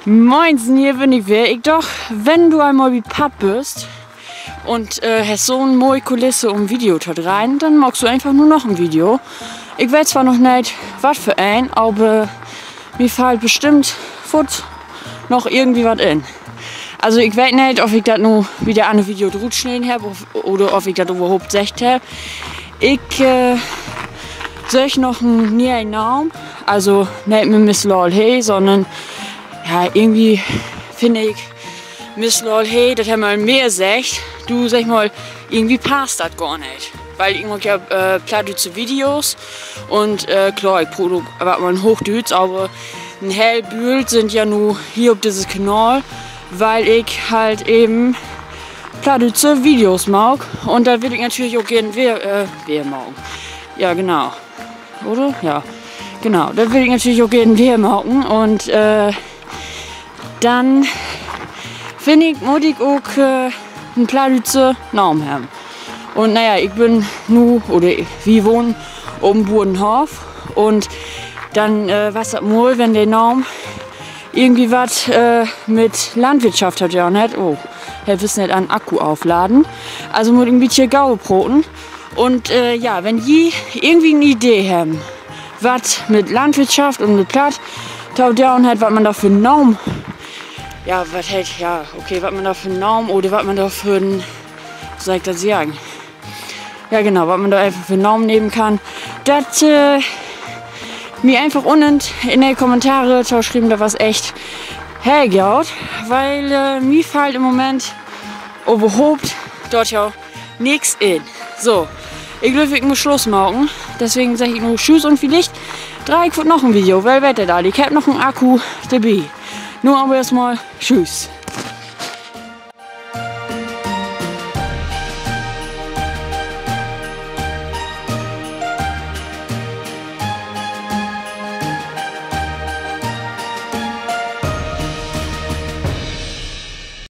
Moinsen, hier bin ich wieder. Ich doch, wenn du einmal wie Papp bist und hast so eine neue Kulisse um Video dort rein, dann magst du einfach nur noch ein Video. Ich weiß zwar noch nicht, was für ein, aber mir fällt bestimmt noch irgendwie was in. Also ich weiß nicht, ob ich das nur wieder an ein Video drutschneiden habe oder ob ich das überhaupt gesagt habe. Ich sag noch nie einen Namen, also nicht mit Miss Lol Hey, sondern ja, irgendwie finde ich Miss Lol Hey, das haben wir mehr gesagt. Du sag mal, irgendwie passt das gar nicht. Weil ich mag ja plattdeutsche Videos und klar, ich produziere aber ein Hochdeutsch, aber ein Hellbühl sind ja nur hier auf dieses Kanal, weil ich halt eben plattdeutsche Videos mag und da will ich natürlich auch gerne wer mag. Ja, genau. Oder? Ja, genau. Da will ich natürlich auch gerne wer machen und dann finde ich, muss ich auch einen plattdeutsche Namen haben. Und naja, ich bin nur, oder wir wohnen oben Budenhof und dann was das mal, wenn der Name irgendwie was mit Landwirtschaft hat ja nicht. Oh, er wissen nicht an Akku aufladen. Also muss ich ein bisschen Gaubroten. Und ja, wenn die irgendwie eine Idee haben, was mit Landwirtschaft und mit Platt down hat, was man da für einen Namen, ja, was halt, ja, okay, was man da für einen Namen oder was man da für einen, soll ich das sagen? Ja, genau, was man da einfach für einen Namen nehmen kann, das mir einfach unten in die Kommentare geschrieben, da was echt hergehaut, weil mir fällt im Moment überhaupt dort ja nichts in. So, ich glaube, ich muss Schluss machen, deswegen sage ich nur Tschüss und vielleicht noch ein Video, weil weiter da, ich habe noch einen Akku dabei. Nur aber erstmal Tschüss.